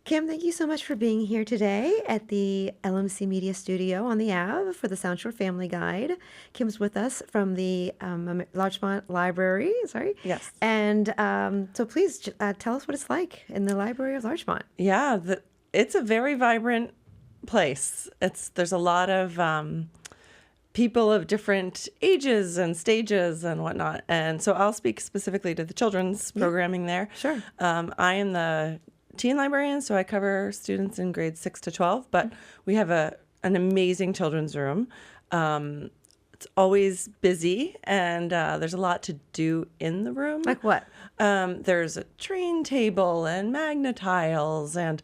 Kim, thank you so much for being here today at the LMC Media Studio on the Ave for the Sound Shore Family Guide. Kim's with us from the Larchmont Library, sorry. Yes. And so please tell us what it's like in the Library of Larchmont. Yeah, it's a very vibrant place. There's a lot of people of different ages and stages and whatnot. And so I'll speak specifically to the children's programming there. Sure. I am the teen librarian, so I cover students in grades 6 to 12, but we have an amazing children's room. It's always busy, and there's a lot to do in the room. Like what? There's a train table and magnetiles and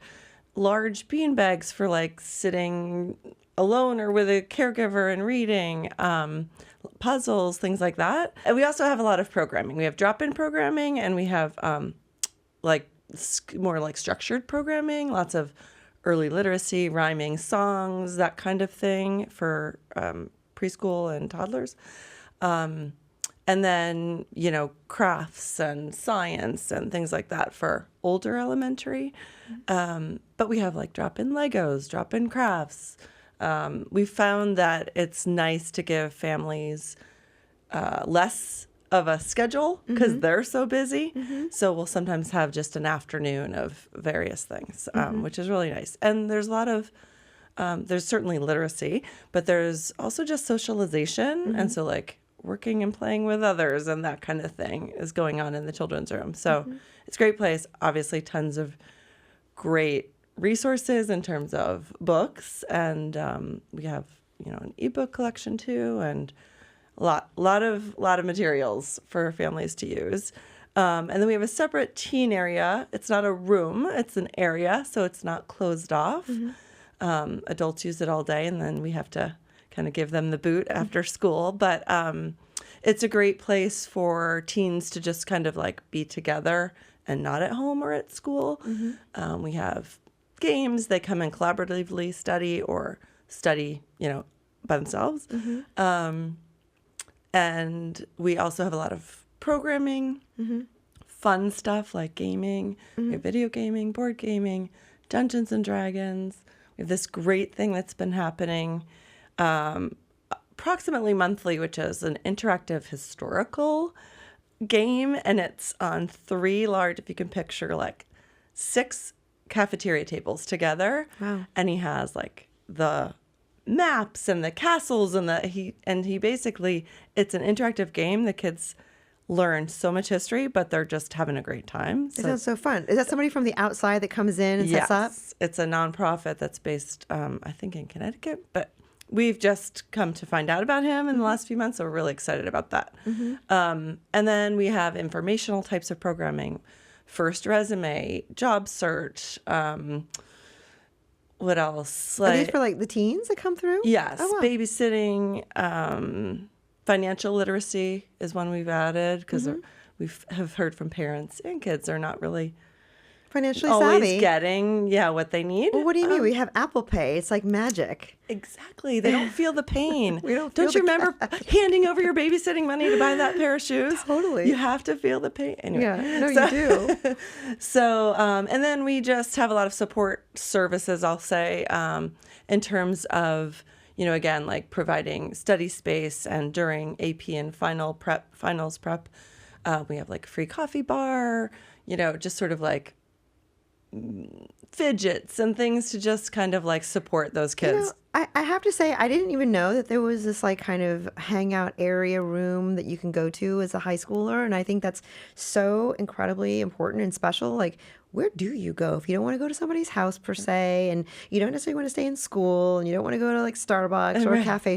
large beanbags for like sitting alone or with a caregiver and reading, puzzles, things like that. And we also have a lot of programming. We have drop-in programming, and we have more like structured programming, lots of early literacy, rhyming songs, that kind of thing for preschool and toddlers. And then, crafts and science and things like that for older elementary. But we have like drop-in Legos, drop-in crafts. We found that it's nice to give families less of a schedule because they're so busy. So we'll sometimes have just an afternoon of various things, which is really nice. And there's a lot of, there's certainly literacy, but there's also just socialization. And so like working and playing with others and that kind of thing is going on in the children's room. So it's a great place. Obviously, tons of great resources in terms of books. And we have, an ebook collection too, and a lot of materials for families to use. And then we have a separate teen area. It's not a room, it's an area, so it's not closed off. Adults use it all day, and then we have to kind of give them the boot after school. But it's a great place for teens to just kind of like be together and not at home or at school. We have games. They come and collaboratively study or study, by themselves. And we also have a lot of programming, fun stuff like gaming, we have video gaming, board gaming, Dungeons and Dragons. We have this great thing that's been happening approximately monthly, which is an interactive historical game. And it's on 3 large, if you can picture, like 6 cafeteria tables together. Wow. And he has like the maps and the castles and he basically, it's an interactive game. The kids learn so much history, but they're just having a great time. It sounds so fun. Is that somebody from the outside that comes in and sets up? Yes, it's a nonprofit that's based, I think, in Connecticut, but we've just come to find out about him in the last few months, so we're really excited about that. And then we have informational types of programming, first resume, job search, what else? Are these for like the teens that come through? Yes, Oh, wow. babysitting, financial literacy is one we've added because we have heard from parents and kids are not really Financially always savvy. getting what they need. Well, what do you mean? We have Apple Pay. It's like magic. Exactly. They don't feel the pain. We don't Don't feel you the remember handing over your babysitting money to buy that pair of shoes? Totally. You have to feel the pain. Anyway, Yeah, no, you do. So, and then we just have a lot of support services, I'll say, in terms of, again, like providing study space and during AP and finals prep, we have like a free coffee bar, just sort of like fidgets and things to just kind of like support those kids. I have to say, I didn't even know that there was this like kind of hangout area room that you can go to as a high schooler. And I think that's so incredibly important and special. Like, where do you go if you don't want to go to somebody's house per se, and you don't necessarily want to stay in school, and you don't want to go to like Starbucks or a coffee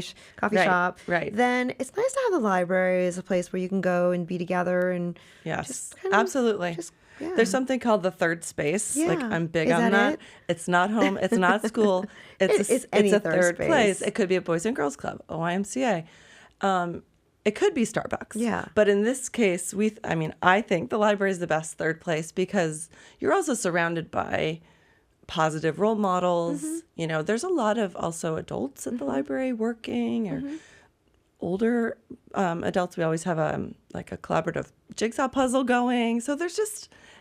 shop? Right. Then it's nice to have the library as a place where you can go and be together and Yes, just kind of absolutely. yeah. There's something called the third space. Yeah. Like I'm big Is on that that. it? It's not home. It's not school. It's any a third third space. place. It could be a Boys and Girls Club, a YMCA. It could be Starbucks. Yeah. But in this case, I think the library is the best third place because you're also surrounded by positive role models. There's a lot of also adults at the library working or older adults, we always have like a collaborative jigsaw puzzle going. So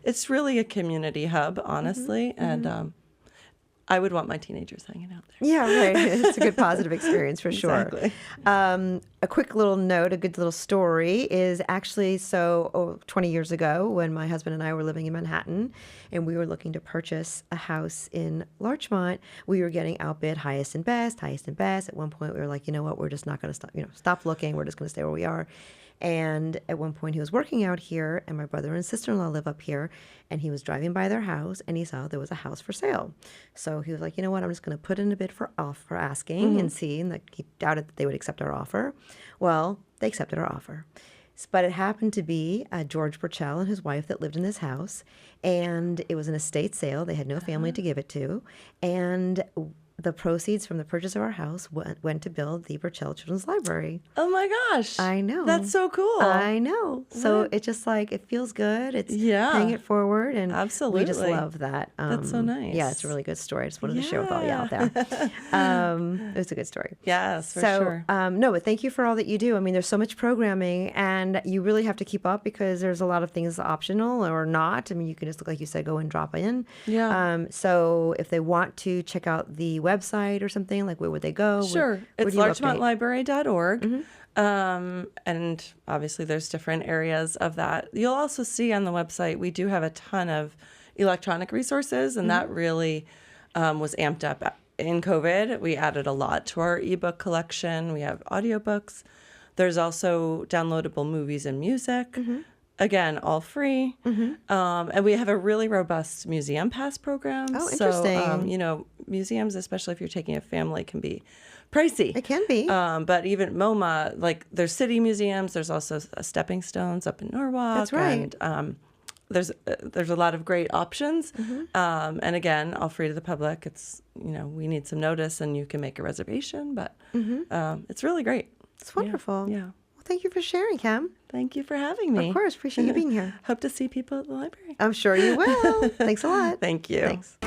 it's really a community hub, honestly. And I would want my teenagers hanging out there. Yeah, right. It's a good positive experience for sure. Exactly. A quick little note, a good little story is actually 20 years ago when my husband and I were living in Manhattan and we were looking to purchase a house in Larchmont, we were getting outbid highest and best. At one point we were like, you know what, we're just not going to stop looking. We're just going to stay where we are. And at one point he was working out here and my brother and sister-in-law live up here and he was driving by their house and he saw there was a house for sale. So he was like, you know what, I'm just going to put in a bid for asking and see. And that he doubted that they would accept our offer. Well, they accepted our offer. But it happened to be George Burchell and his wife that lived in this house. And it was an estate sale. They had no family to give it to. And the proceeds from the purchase of our house went to build the Burchell Children's Library. Oh my gosh. I know. That's so cool. I know. So it just like, it feels good. It's paying it forward. And absolutely. we just love that. That's so nice. Yeah, it's a really good story. I just wanted to share with all you out there. It was a good story. Yes, for sure. No, but thank you for all that you do. I mean, there's so much programming and you really have to keep up because there's a lot of things optional or not. I mean, you can just, like you said, go and drop in. Yeah. So if they want to check out the website or something, like where would they go? Sure. It's larchmontlibrary.org. And obviously there's different areas of that. You'll also see on the website, we do have a ton of electronic resources, and that really was amped up in COVID. We added a lot to our ebook collection. We have audiobooks. There's also downloadable movies and music. Again, all free. And we have a really robust museum pass program. Oh, interesting. So, museums, especially if you're taking a family, can be pricey. It can be. But even MoMA, like there's city museums. There's also Stepping Stones up in Norwalk. That's right. And there's a lot of great options. And again, all free to the public. It's, we need some notice and you can make a reservation. But it's really great. It's wonderful. Yeah. Well, thank you for sharing, Cam. Thank you for having me. Of course. Appreciate you being here. Hope to see people at the library. I'm sure you will. Thanks a lot. Thank you. Thanks.